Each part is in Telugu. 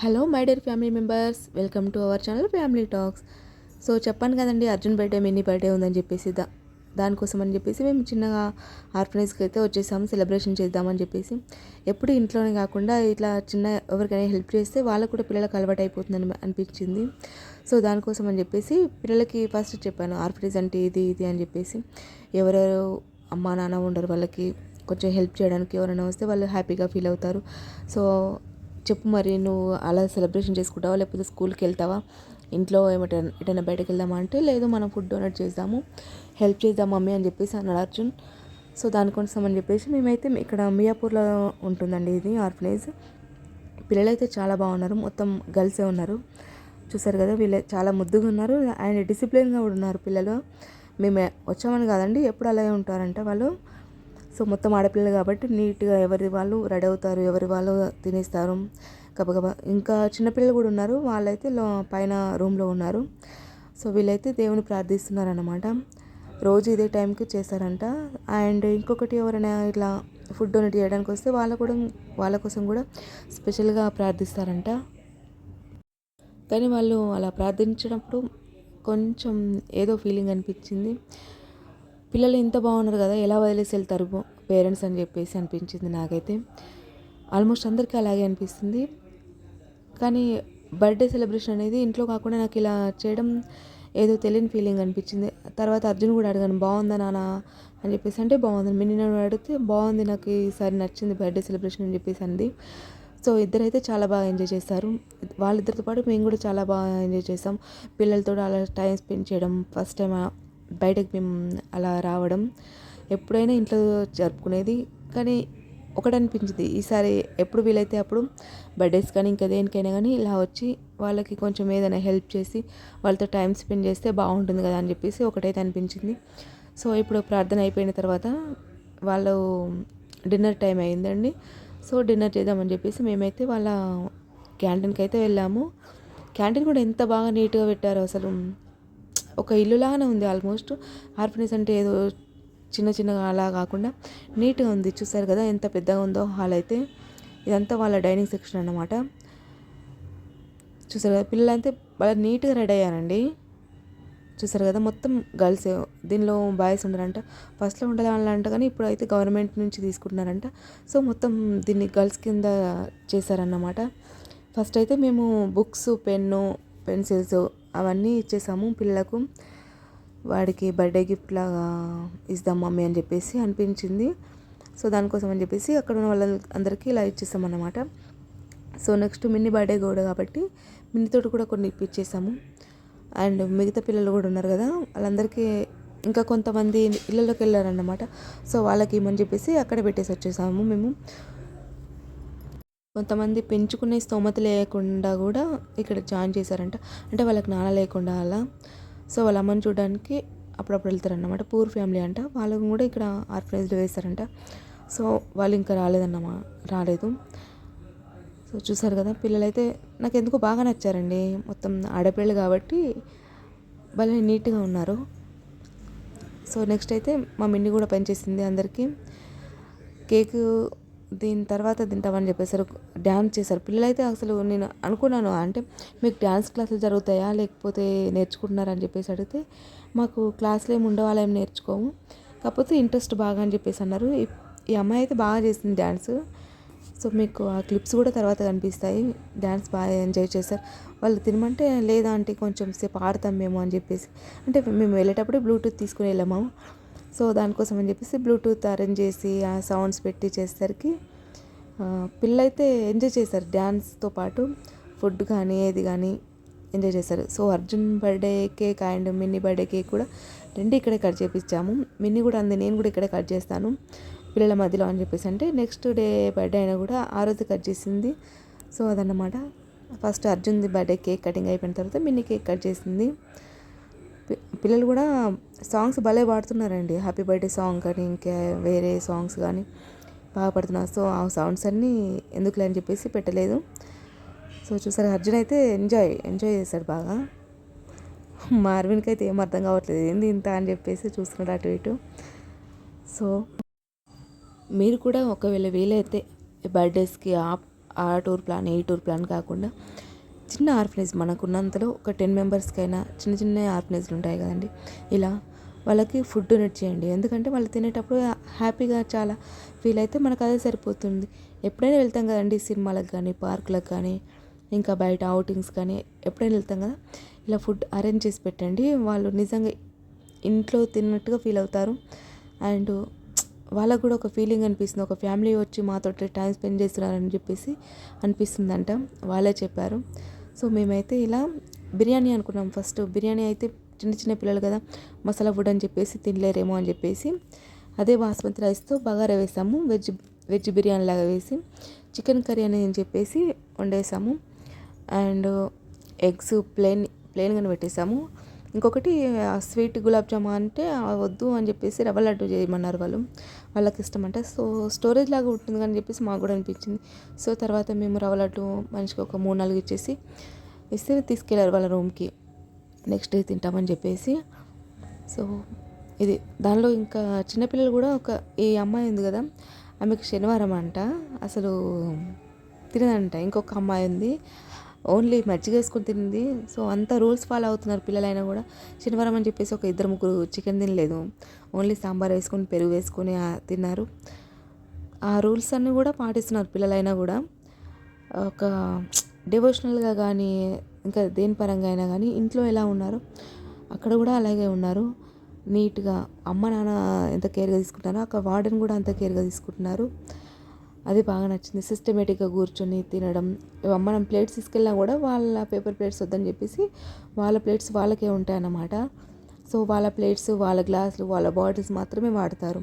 Hello my dear family members, welcome to our channel family talks. So చెప్పాను కదండి, అర్జున్ బర్త్డే మినీ బర్త్డే ఉందని చెప్పేసి దానికోసం అని చెప్పేసి మేము చిన్నగా ఆర్ఫనైజ్కి అయితే వచ్చేసాము, సెలబ్రేషన్ చేద్దామని చెప్పేసి. ఎప్పుడు ఇంట్లోనే కాకుండా ఇట్లా చిన్న ఎవరికైనా హెల్ప్ చేస్తే వాళ్ళకు కూడా పిల్లలకు అలవాటు అయిపోతుందని అనిపించింది. సో దానికోసం అని చెప్పేసి పిల్లలకి ఫస్ట్ చెప్పాను, ఆర్ఫనైజ్ అంటే ఇది ఇది అని చెప్పేసి. ఎవరెవరు అమ్మా నాన్న ఉండరు, వాళ్ళకి కొంచెం హెల్ప్ చేయడానికి ఎవరైనా వస్తే వాళ్ళు హ్యాపీగా ఫీల్ అవుతారు. సో చెప్పు మరి, నువ్వు అలా సెలబ్రేషన్ చేసుకుంటావా లేకపోతే స్కూల్కి వెళ్తావా, ఇంట్లో ఎటైనా బయటకు వెళ్దామా అంటే, లేదు మనం ఫుడ్ డొనేట్ చేద్దాము, హెల్ప్ చేద్దాం మమ్మీ అని చెప్పేసి అన్నాడు అర్జున్. సో దానికోసం అని చెప్పేసి మేమైతే ఇక్కడ మియాపూర్లో ఉంటుందండి ఇది ఆర్ఫనైజ్. పిల్లలైతే చాలా బాగున్నారు, మొత్తం గర్ల్సే ఉన్నారు. చూసారు కదా, వీళ్ళు చాలా ముద్దుగా ఉన్నారు అండ్ డిసిప్లిన్గా కూడా ఉన్నారు పిల్లలు. మేము వచ్చామని కాదండి, ఎప్పుడు అలాగే ఉంటారంట వాళ్ళు. సో మొత్తం ఆడపిల్లలు కాబట్టి నీట్గా ఎవరి వాళ్ళు రెడీ అవుతారు, ఎవరి వాళ్ళు తినేస్తారు గబగబా. ఇంకా చిన్నపిల్లలు కూడా ఉన్నారు, వాళ్ళైతే పైన రూమ్లో ఉన్నారు. సో వీళ్ళైతే దేవుని ప్రార్థిస్తున్నారన్నమాట. రోజు ఇదే టైంకి చేస్తారంట. అండ్ ఇంకొకటి, ఎవరైనా ఇట్లా ఫుడ్ డొనేట్ చేయడానికి వస్తే వాళ్ళ కోసం కూడా స్పెషల్గా ప్రార్థిస్తారంట. కానీ వాళ్ళు అలా ప్రార్థించినప్పుడు కొంచెం ఏదో ఫీలింగ్ అనిపించింది. పిల్లలు ఇంత బాగున్నారు కదా, ఎలా వదిలేసి వెళ్తారు పేరెంట్స్ అని చెప్పేసి అనిపించింది నాకైతే. ఆల్మోస్ట్ అందరికీ అలాగే అనిపిస్తుంది. కానీ బర్త్డే సెలబ్రేషన్ అనేది ఇంట్లో కాకుండా నాకు ఇలా చేయడం ఏదో తెలియని ఫీలింగ్ అనిపించింది. తర్వాత అర్జున్ కూడా అడిగాను, బాగుందా నాన్న అని చెప్పేసి. అంటే బాగుంది. నిన్న అడిగితే బాగుంది, నాకు ఈసారి నచ్చింది బర్త్డే సెలబ్రేషన్ అని చెప్పేసి అంది. సో ఇద్దరైతే చాలా బాగా ఎంజాయ్ చేస్తారు. వాళ్ళిద్దరితో పాటు మేము కూడా చాలా బాగా ఎంజాయ్ చేస్తాం. పిల్లలతో అలా టైం స్పెండ్ చేయడం, ఫస్ట్ టైం బయటకు మేము అలా రావడం. ఎప్పుడైనా ఇంట్లో జరుపుకునేది, కానీ ఒకటి అనిపించింది, ఈసారి ఎప్పుడు వీలైతే అప్పుడు బర్త్డేస్ కానీ ఇంకా దేనికైనా కానీ ఇలా వచ్చి వాళ్ళకి కొంచెం ఏదైనా హెల్ప్ చేసి వాళ్ళతో టైం స్పెండ్ చేస్తే బాగుంటుంది కదా అని చెప్పేసి ఒకటైతే అనిపించింది. సో ఇప్పుడు ప్రార్థన అయిపోయిన తర్వాత వాళ్ళు డిన్నర్ టైం అయిందండి. సో డిన్నర్ చేద్దామని చెప్పేసి మేమైతే వాళ్ళ క్యాంటీన్కి అయితే వెళ్ళాము. క్యాంటీన్ కూడా ఎంత బాగా నీట్గా పెట్టారో అసలు, ఒక ఇల్లులాగానే ఉంది ఆల్మోస్ట్. ఆర్ఫనైజ్ అంటే ఏదో చిన్న చిన్నగా అలా కాకుండా నీట్గా ఉంది. చూసారు కదా ఎంత పెద్దగా ఉందో హాల్ అయితే. ఇదంతా వాళ్ళ డైనింగ్ సెక్షన్ అన్నమాట. చూసారు కదా, పిల్లలైతే బాగా నీట్గా రెడీ అయ్యారండి. చూసారు కదా, మొత్తం గర్ల్స్, దీనిలో బాయ్స్ ఉండరంట. ఫస్ట్లో ఉండాలంట కానీ ఇప్పుడు అయితే గవర్నమెంట్ నుంచి తీసుకుంటున్నారంట. సో మొత్తం దీన్ని గర్ల్స్ కింద చేశారన్నమాట. ఫస్ట్ అయితే మేము బుక్స్, పెన్ను, పెన్సిల్స్ అవన్నీ ఇచ్చేసాము పిల్లలకు. వాడికి బర్త్డే గిఫ్ట్ లాగా ఇద్దాం మమ్మీ అని చెప్పేసి అనిపించింది. సో దానికోసం అని చెప్పేసి అక్కడ ఉన్న వాళ్ళందరికీ ఇలా ఇచ్చేసామన్నమాట. సో నెక్స్ట్ మినీ బర్త్డే కూడా కాబట్టి మిన్నీతోటి కూడా కొన్ని ఇప్పించేసాము. అండ్ మిగతా పిల్లలు కూడా ఉన్నారు కదా, వాళ్ళందరికీ ఇంకా కొంతమంది ఇళ్ళలోకి వెళ్ళారన్నమాట. సో వాళ్ళకి ఇమ్మని చెప్పేసి అక్కడ పెట్టేసి వచ్చేసాము మేము. కొంతమంది పెంచుకునే స్తోమత లేకుండా కూడా ఇక్కడ జాయిన్ చేశారంట, అంటే వాళ్ళకి నాన్న లేకుండా అలా. సో వాళ్ళ అమ్మని చూడడానికి అప్పుడప్పుడు వెళ్తారన్నమాట. పూర్ ఫ్యామిలీ అంట, వాళ్ళని కూడా ఇక్కడ ఆర్ఫనైజ్లో వేస్తారంట. సో వాళ్ళు ఇంకా రాలేదు. సో చూసారు కదా, పిల్లలైతే నాకు ఎందుకో బాగా నచ్చారండి. మొత్తం ఆడపిల్లలు కాబట్టి భలే నీట్గా ఉన్నారు. సో నెక్స్ట్ అయితే మా మిన్ని కూడా పనిచేసింది అందరికీ. కేక్ దీని తర్వాత తింటామని చెప్పేసారు, డ్యాన్స్ చేశారు పిల్లలైతే. అసలు నేను అనుకున్నాను, అంటే మీకు డ్యాన్స్ క్లాసులు జరుగుతాయా లేకపోతే నేర్చుకుంటున్నారని చెప్పేసి అడిగితే, మాకు క్లాసులు ఏమి ఉండవు, అలా ఏమి నేర్చుకోము, కాకపోతే ఇంట్రెస్ట్ బాగా అని చెప్పేసి అన్నారు. ఈ అమ్మాయి అయితే బాగా చేసింది డ్యాన్స్. సో మీకు ఆ క్లిప్స్ కూడా తర్వాత కనిపిస్తాయి. డ్యాన్స్ బాగా ఎంజాయ్ చేశారు. వాళ్ళు తినమంటే, లేదా అంటే కొంచెం సేపు ఆడతాం మేము అని చెప్పేసి, అంటే మేము వెళ్ళేటప్పుడు బ్లూటూత్ తీసుకుని వెళ్ళాము. సో దానికోసం అని చెప్పేసి బ్లూటూత్ అరేంజ్ చేసి ఆ సౌండ్స్ పెట్టి చేసేసరికి పిల్లలైతే ఎంజాయ్ చేశారు. డ్యాన్స్తో పాటు ఫుడ్ కానీ ఏది కానీ ఎంజాయ్ చేశారు. So Arjun birthday cake and Minnie birthday cake కూడా రెండు ఇక్కడే కట్ చేపించాము. మిన్నీ కూడా అంది, నేను కూడా ఇక్కడే కట్ చేస్తాను పిల్లల మధ్యలో అని చెప్పేసి. అంటే నెక్స్ట్ డే బర్త్డే అయినా కూడా ఆ రోజు కట్ చేసింది. సో అదన్నమాట. ఫస్ట్ అర్జున్ది బర్త్డే కేక్ కటింగ్ అయిపోయిన తర్వాత మిన్నీ కేక్ కట్ చేసింది. పిల్లలు కూడా సాంగ్స్ భలే పాడుతున్నారండి. హ్యాపీ బర్త్డే సాంగ్ కానీ ఇంకా వేరే సాంగ్స్ కానీ బాగా పడుతున్నారు. సో ఆ సౌండ్స్ అన్నీ ఎందుకులే అని చెప్పేసి పెట్టలేదు. సో చూసారు, అర్జున్ అయితే ఎంజాయ్ చేశాడు బాగా. మా అరవింద్కి అయితే ఏం అర్థం కావట్లేదు, ఏంది ఇంత అని చెప్పేసి చూస్తున్నాడు అటు ఇటు. సో మీరు కూడా ఒకవేళ వీలైతే బర్త్డేస్కి ఆ టూర్ ప్లాన్ ఈ టూర్ ప్లాన్ కాకుండా చిన్న ఆర్ఫనేజ్ మనకున్నంతలో ఒక 10 మెంబర్స్కైనా చిన్న చిన్న ఆర్ఫనేజ్లు ఉంటాయి కదండి, ఇలా వాళ్ళకి ఫుడ్ డొనేట్ చేయండి. ఎందుకంటే వాళ్ళు తినేటప్పుడు హ్యాపీగా చాలా ఫీల్ అయితే మనకు అదే సరిపోతుంది. ఎప్పుడైనా వెళ్తాం కదండి సినిమాలకు కానీ, పార్కులకు కానీ, ఇంకా బయట అవుటింగ్స్ కానీ ఎప్పుడైనా వెళ్తాం కదా, ఇలా ఫుడ్ అరేంజ్ చేసి పెట్టండి. వాళ్ళు నిజంగా ఇంట్లో తిన్నట్టుగా ఫీల్ అవుతారు. అండ్ వాళ్ళకు కూడా ఒక ఫీలింగ్ అనిపిస్తుంది, ఒక ఫ్యామిలీ వచ్చి మాతో టైం స్పెండ్ చేస్తున్నారని చెప్పేసి అనిపిస్తుందంట. వాళ్ళే చెప్పారు. సో మేమైతే ఇలా బిర్యానీ అనుకున్నాం. ఫస్ట్ బిర్యానీ అయితే చిన్న చిన్న పిల్లలు కదా, మసాలా ఫుడ్ అని చెప్పేసి తినలేరేమో అని చెప్పేసి అదే బాస్మతి రైస్తో బగారా వేసాము. వెజ్ బిర్యానీ లాగా వేసి చికెన్ కర్రీ అని చెప్పేసి వండేసాము. And eggs ప్లెయిన్గానే పెట్టేసాము. ఇంకొకటి స్వీట్ గులాబ్ జామా అంటే వద్దు అని చెప్పేసి రవ్వ లడ్డు చేయమన్నారు వాళ్ళకి ఇష్టం అంట. సో స్టోరేజ్ లాగా ఉంటుంది అని చెప్పేసి మాకు కూడా అనిపించింది. సో తర్వాత మేము రవ్వ లడ్డు మనిషికి ఒక 3-4 ఇస్తే తీసుకెళ్ళారు వాళ్ళ రూమ్కి. నెక్స్ట్ డే తింటామని చెప్పేసి. సో ఇది దానిలో ఇంకా చిన్నపిల్లలు కూడా ఈ అమ్మాయి ఉంది కదా, ఆమెకు శనివారం అంట అసలు తినదంట. ఇంకొక అమ్మాయి ఉంది, ఓన్లీ మజ్జిగ వేసుకొని తింది. సో అంత రూల్స్ ఫాలో అవుతున్నారు పిల్లలైనా కూడా. శనివారం అని చెప్పేసి ఒక 2-3 చికెన్ తినలేదు, ఓన్లీ సాంబార్ వేసుకొని పెరుగు వేసుకొని తిన్నారు. ఆ రూల్స్ అన్నీ కూడా పాటిస్తున్నారు పిల్లలైనా కూడా. ఒక డివోషనల్గా కానీ ఇంకా దేని పరంగా అయినా కానీ ఇంట్లో ఎలా ఉన్నారో అక్కడ కూడా అలాగే ఉన్నారు. నీట్గా అమ్మ నాన్న ఎంత కేర్గా తీసుకుంటారో అక్కడ వార్డెన్ కూడా అంత కేర్గా తీసుకుంటున్నారు. అది బాగా నచ్చింది. సిస్టమేటిక్గా కూర్చొని తినడం. మనం ప్లేట్స్ తీసుకెళ్ళినా కూడా వాళ్ళ పేపర్ ప్లేట్స్ వద్దని చెప్పేసి వాళ్ళ ప్లేట్స్ వాళ్ళకే ఉంటాయన్నమాట. సో వాళ్ళ ప్లేట్స్, వాళ్ళ గ్లాసులు, వాళ్ళ బాటిల్స్ మాత్రమే వాడతారు.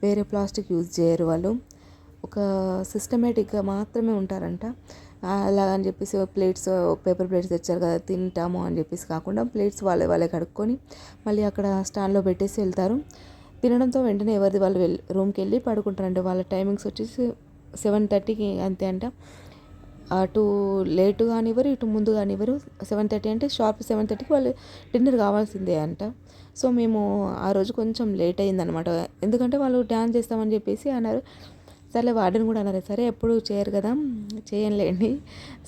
వేరే ప్లాస్టిక్ యూజ్ చేయరు వాళ్ళు. ఒక సిస్టమేటిక్గా మాత్రమే ఉంటారంట. అలాగని చెప్పేసి ప్లేట్స్ పేపర్ ప్లేట్స్ తెచ్చారు కదా తింటాము అని చెప్పేసి కాకుండా ప్లేట్స్ వాళ్ళే కడుక్కొని మళ్ళీ అక్కడ స్టాండ్లో పెట్టేసి వెళ్తారు. తినడంతో వెంటనే ఎవరిది వాళ్ళు రూమ్కి వెళ్ళి పడుకుంటారంట. వాళ్ళ టైమింగ్స్ వచ్చేసి 7:30కి అంతే అంట. అటు లేటు కానివ్వరు, ఇటు ముందు కానివ్వరు. 7:30 అంటే షార్ప్ 7:30కి వాళ్ళు డిన్నర్ కావాల్సిందే అంట. సో మేము ఆ రోజు కొంచెం లేట్ అయిందనమాట. ఎందుకంటే వాళ్ళు డ్యాన్స్ చేస్తామని చెప్పేసి అన్నారు. సరే వార్డెన్ కూడా అన్నారు, సరే ఎప్పుడు చేయరు కదా, చేయంలేండి,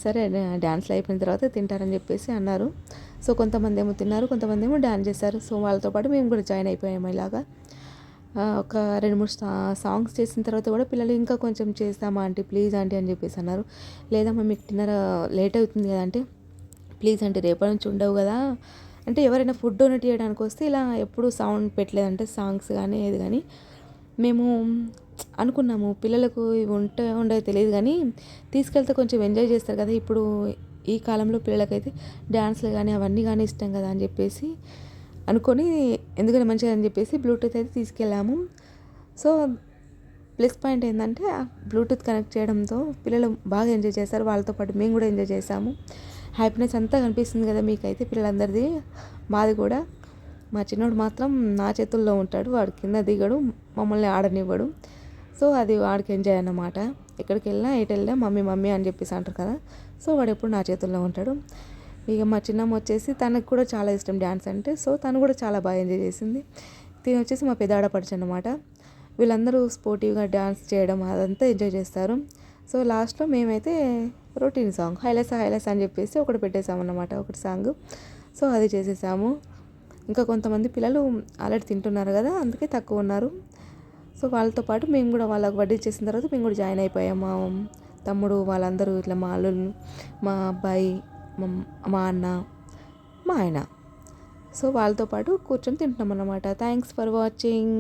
సరే డ్యాన్స్లు అయిపోయిన తర్వాత తింటారని చెప్పేసి అన్నారు. సో కొంతమంది ఏమో తిన్నారు, కొంతమంది ఏమో డ్యాన్స్ చేస్తారు. సో వాళ్ళతో పాటు మేము కూడా జాయిన్ అయిపోయాము. ఇలాగా ఒక 2-3 సాంగ్స్ చేసిన తర్వాత కూడా పిల్లలు ఇంకా కొంచెం చేస్తామా ఆంటీ ప్లీజ్ ఆంటీ అని చెప్పేసి అన్నారు. లేదమ్మా మీకు డిన్నర్ లేట్ అవుతుంది కదా అంటే, ప్లీజ్ ఆంటీ రేపటి నుంచి ఉండవు కదా అంటే, ఎవరైనా ఫుడ్ డొనేట్ చేయడానికి వస్తే ఇలా ఎప్పుడు సౌండ్ పెట్టలేదంటే సాంగ్స్ కానీ ఏది కానీ. మేము అనుకున్నాము పిల్లలకు ఇవి ఉండవు తెలియదు కానీ తీసుకెళ్తే కొంచెం ఎంజాయ్ చేస్తారు కదా, ఇప్పుడు ఈ కాలంలో పిల్లలకైతే డ్యాన్స్లు కానీ అవన్నీ కానీ ఇష్టం కదా అని చెప్పేసి అనుకొని, ఎందుకంటే మంచిగా అని చెప్పేసి బ్లూటూత్ అయితే తీసుకెళ్ళాము. సో ప్లస్ పాయింట్ ఏంటంటే బ్లూటూత్ కనెక్ట్ చేయడంతో పిల్లలు బాగా ఎంజాయ్ చేస్తారు. వాళ్ళతో పాటు మేము కూడా ఎంజాయ్ చేసాము. హ్యాపీనెస్ అంతా కనిపిస్తుంది కదా మీకైతే పిల్లలందరిది. మాది కూడా. మా చిన్నోడు మాత్రం నా చేతుల్లో ఉంటాడు, వాడు కింద దిగడు, మమ్మల్ని ఆడనివ్వడు. సో అది వాడికి ఎంజాయ్ అన్నమాట. ఎక్కడికి వెళ్ళినా ఎటు వెళ్ళినా మమ్మీ మమ్మీ అని చెప్పేసి అంటారు కదా, సో వాడు ఎప్పుడు నా చేతుల్లో ఉంటాడు. ఇక మా చిన్నమ్మ వచ్చేసి తనకు కూడా చాలా ఇష్టం డ్యాన్స్ అంటే, సో తను కూడా చాలా బాగా ఎంజాయ్ చేసింది. తిని వచ్చేసి మా పెద్ద ఆడపడుచు అన్నమాట. వీళ్ళందరూ స్పోర్టివ్గా డ్యాన్స్ చేయడం అదంతా ఎంజాయ్ చేస్తారు. సో లాస్ట్లో మేమైతే రొటీన్ సాంగ్ హైలెస్ అని చెప్పేసి ఒకటి పెట్టేసామన్నమాట, ఒకటి సాంగ్. సో అది చేసేసాము. ఇంకా కొంతమంది పిల్లలు ఆల్రెడీ తింటున్నారు కదా, అందుకే తక్కువ ఉన్నారు. సో వాళ్ళతో పాటు మేము కూడా వాళ్ళకి వడ్డీ చేసిన తర్వాత మేము కూడా జాయిన్ అయిపోయాము. మా తమ్ముడు వాళ్ళందరూ ఇట్లా మా అల్లుళ్ళు, మా అబ్బాయి, మా అన్న, మా ఆయన. సో వాళ్ళతో పాటు కూర్చొని తింటున్నాం అన్నమాట. Thanks for watching.